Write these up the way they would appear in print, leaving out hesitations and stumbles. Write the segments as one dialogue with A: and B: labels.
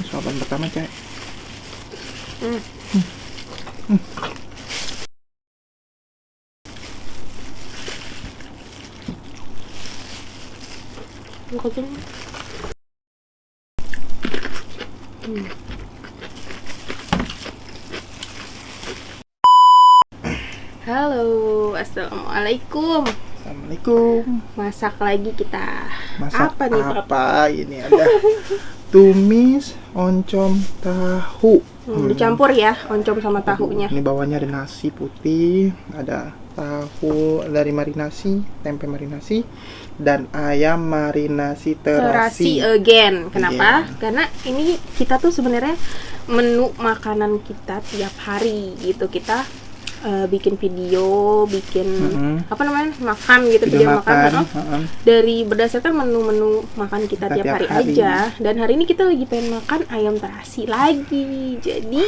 A: Suapan pertama, Cek.
B: Hmm. Kotor. Halo, assalamualaikum.
A: Assalamualaikum.
B: Masak lagi kita.
A: Masak
B: Apa nih, Pap?
A: apa ini? Ada tumis oncom tahu.
B: Dicampur ya, oncom sama tahunya.
A: Ini bawahnya ada nasi putih, ada tahu dari marinasi, tempe marinasi, dan ayam marinasi
B: Terasi
A: terasi.
B: again. Kenapa?
A: Again.
B: Karena ini kita tuh sebenarnya menu makanan kita tiap hari gitu. Kita bikin video, bikin apa namanya, makan gitu, video makan. Dari berdasarkan menu-menu makan kita tiap hari aja. Dan hari ini kita lagi pengen makan ayam terasi lagi. Jadi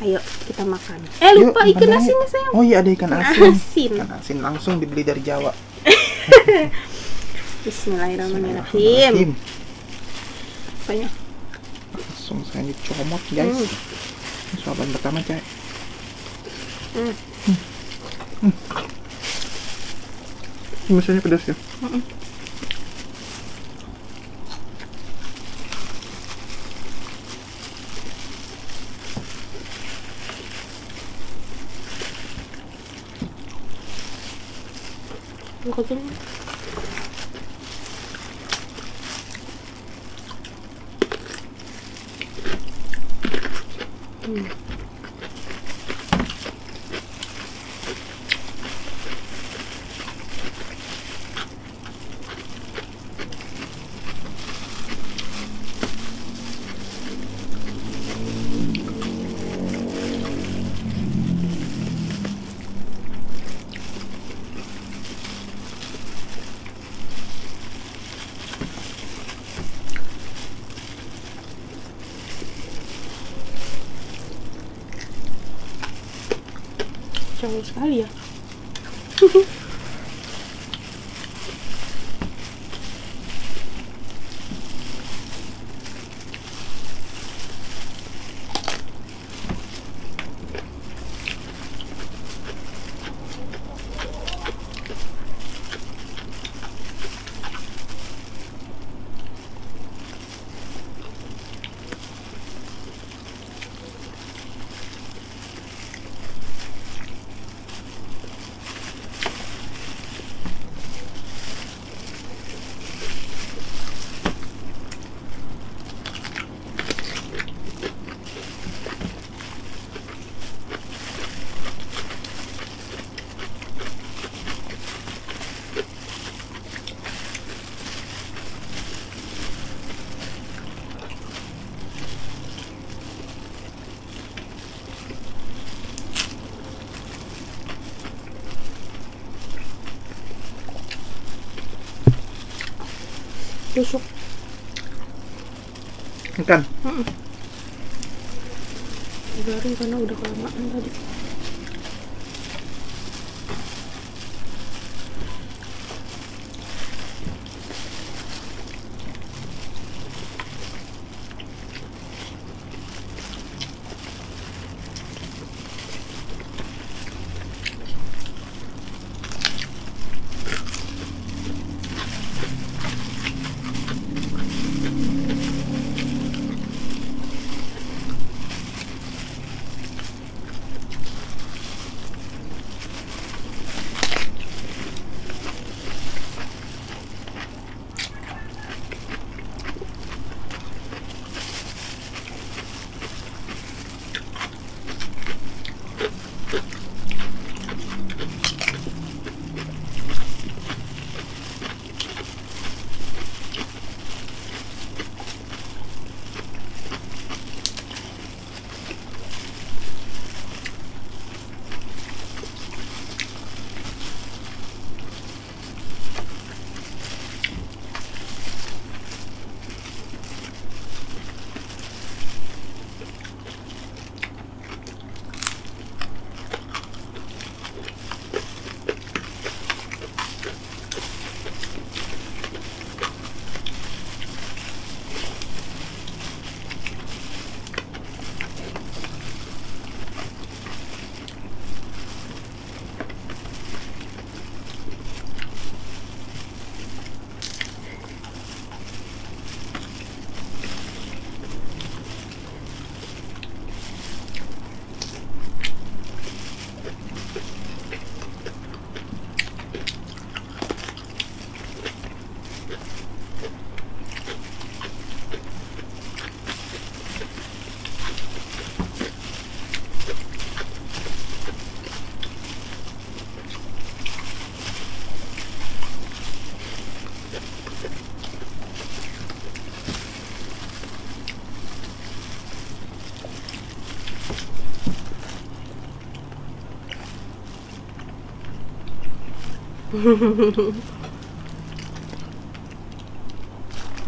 B: ayo kita makan. Lupa
A: Yuk,
B: ikan
A: makan
B: asin
A: aja.
B: sayang.
A: Oh iya, ada ikan asin.
B: Asin.
A: Ikan asin langsung dibeli dari Jawa.
B: Bismillahirrahmanirrahim. Apanya?
A: Langsung saya dicomot, guys. Suapan pertama, Cek. Misalnya pedas ya.
B: Kotor. Jauh sekali ya. Tusuk.
A: Ikan.
B: Garing karena udah kelamaan tadi.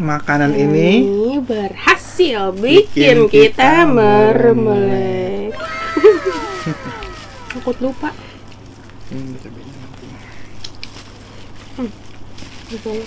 A: Makanan ini
B: berhasil bikin kita mermelek. Takut lupa. Betul.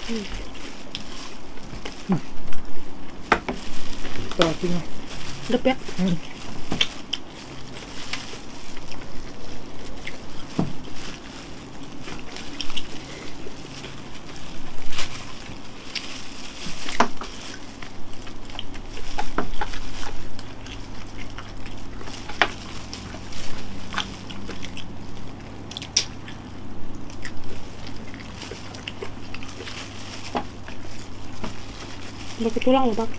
A: Tapi
B: Sedap ya. Pakai tulang loh bang.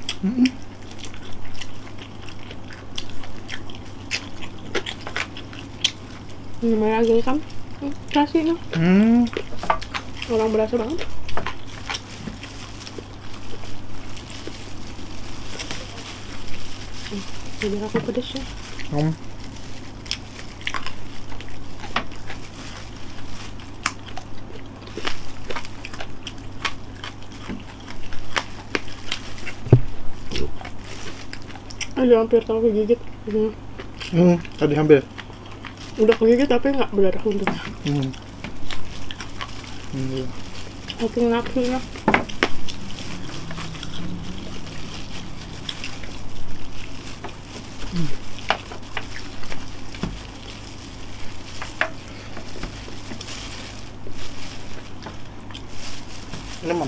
B: Gimana lagi kan? Kasih nih. Orang berasa banget. Biar aku pedes ya. Aduh, hampir kalau kegigit.
A: Tadi hampir.
B: Udah kegigit tapi nggak berdarah untungnya. Saking nafsunya.
A: Lemon.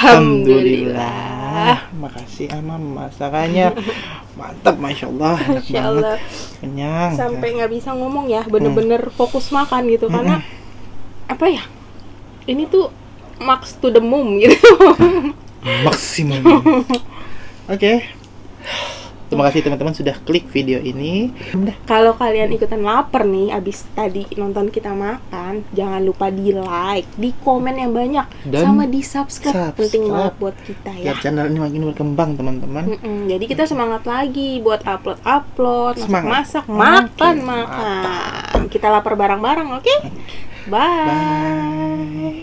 A: Alhamdulillah. Makasih Ama, masakannya mantap, masya Allah, enak
B: Masya
A: banget,
B: Allah.
A: kenyang.
B: Sampai nggak bisa ngomong ya, bener-bener fokus makan gitu karena apa ya? Ini tuh max to the moon gitu.
A: Maksimum. Oke. Terima kasih teman-teman sudah klik video ini.
B: Kalau kalian ikutan lapar nih abis tadi nonton kita makan, jangan lupa di like, di komen yang banyak,
A: Dan
B: sama di subscribe. Penting banget buat kita ya.
A: Biar channel ini makin berkembang teman-teman.
B: Jadi kita semangat lagi buat upload,
A: Semangat.
B: masak, makan. Kita lapar bareng-bareng, oke? Bye.
A: Bye.